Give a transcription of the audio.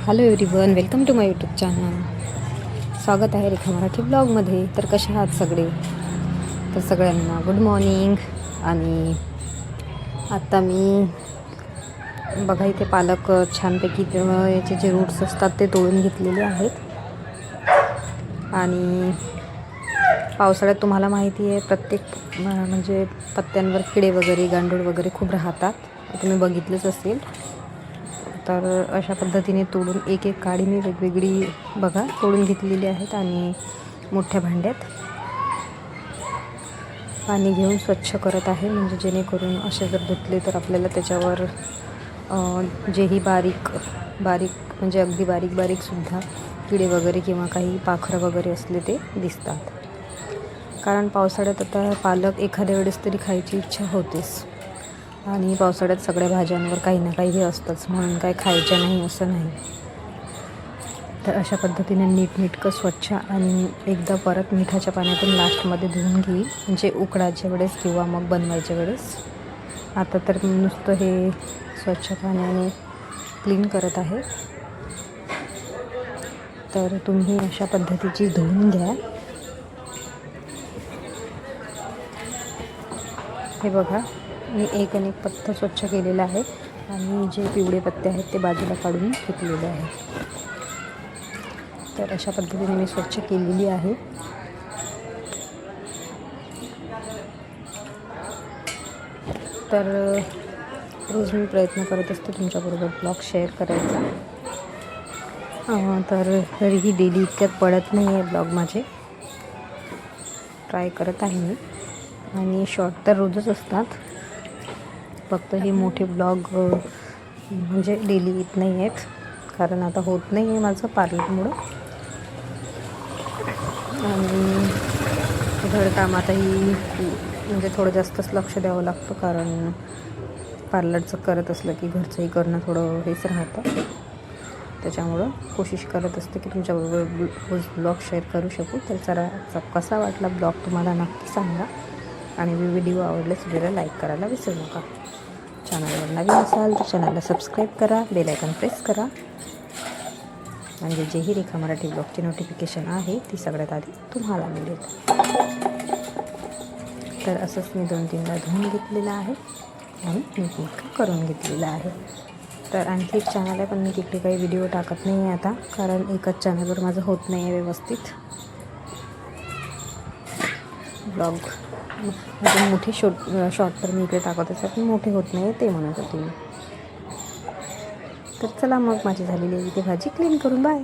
Hello everyone, welcome to my YouTube channel. स्वागत आहे रेखा मराठी ब्लॉगमध्ये. तर कशा आहात सगळे? तर सगळ्यांना गुड मॉर्निंग. आणि आत्ता मी बघा इथे पालक छानपैकी याचे जे रूट्स असतात ते तोडून घेतलेले आहेत. आणि पावसाळ्यात तुम्हाला माहिती आहे प्रत्येक म्हणजे पत्त्यांवर किडे वगैरे गांडूळ वगैरे खूप राहतात, तुम्ही बघितलंच असेल. तर अशा पद्धतीने तोडून एक एक काडी मी वेगवेगळी बघा तोडून घेतलेली आहेत. आणि मोठ्या भांड्यात पाणी घेऊन स्वच्छ करत आहे, म्हणजे जेणेकरून असे जर धुतले तर आपल्याला त्याच्यावर जेही बारीक म्हणजे अगदी बारीकसुद्धा किडे वगैरे किंवा काही पाखरं वगैरे असले ते दिसतात. कारण पावसाळ्यात आता पालक एखाद्या वेळेस तरी खायची इच्छा होतेच. आणि पावसाळ्यात सगळ्या भाज्यांवर काही ना काही हे असतंच, म्हणून काय खायच्या नाही असं नाही. तर अशा पद्धतीने नीटनेटकं स्वच्छ आणि एकदा परत मिठाच्या पाण्यातून लास्टमध्ये धुवून घेईल, म्हणजे उकडायच्या वेळेस किंवा मग बनवायच्या वेळेस. आता तर नुसतं हे स्वच्छ पाण्याने क्लीन करत आहे. तर तुम्ही अशा पद्धतीची धुवून घ्या. हे बघा, मी एक पत्ता स्वच्छ केलेला आहे आणि जे पिवळे पत्ते आहेत ते बाजूला काढून घेतलेले आहेत. तर अशा पद्धतीने मी स्वच्छ केलेली आहे. तर रोज मी प्रयत्न करत असते तुमच्याबरोबर ब्लॉग शेअर करायचा. तर तरीही डेली इतक्यात पडत नाही आहे ब्लॉग माझे. ट्राय करत आहे मी. आणि शॉर्ट तर रोजच असतात, फक्त हे मोठे ब्लॉग म्हणजे डेली येत नाही आहेत, कारण आता होत नाही आहे माझं पार्लरमुळं. आणि घरकामातही म्हणजे थोडं जास्तच लक्ष द्यावं लागतं, कारण पार्लरचं करत असलं की घरचंही करणं थोडं हेच राहतं. त्याच्यामुळं कोशिश करत असते की तुमच्याबरोबर रोज ब्लॉग शेअर करू शकू. तर जरा कसा वाटला ब्लॉग तुम्हाला नक्की सांगा. आणि व्हिडिओ आवडल्यास व्हिडिओला लाईक करायला विसरू नका. चॅनलवर नवीन असाल तर चॅनलला सबस्क्राईब करा, बेल आयकॉन प्रेस करा, म्हणजे जेही रेखा मराठी ब्लॉगची नोटिफिकेशन आहे ती सगळ्यात आधी तुम्हाला मिळेल. तर असंच मी 2-3दा धुवून घेतलेलं आहे आणि नीट करून घेतलेलं आहे. तर आणखी एक चॅनल आहे, पण मी तिकडे काही व्हिडिओ टाकत नाही आहे आता, कारण एकच चॅनलवर माझं होत नाही आहे व्यवस्थित ब्लॉग. म्हणजे मोठे शॉर्ट तर मी इकडे टाकत असते, पण मोठे होत नाही ते म्हणत होते मी. तर चला मग, माझी झालेली इथे भाजी क्लीन करून बाय.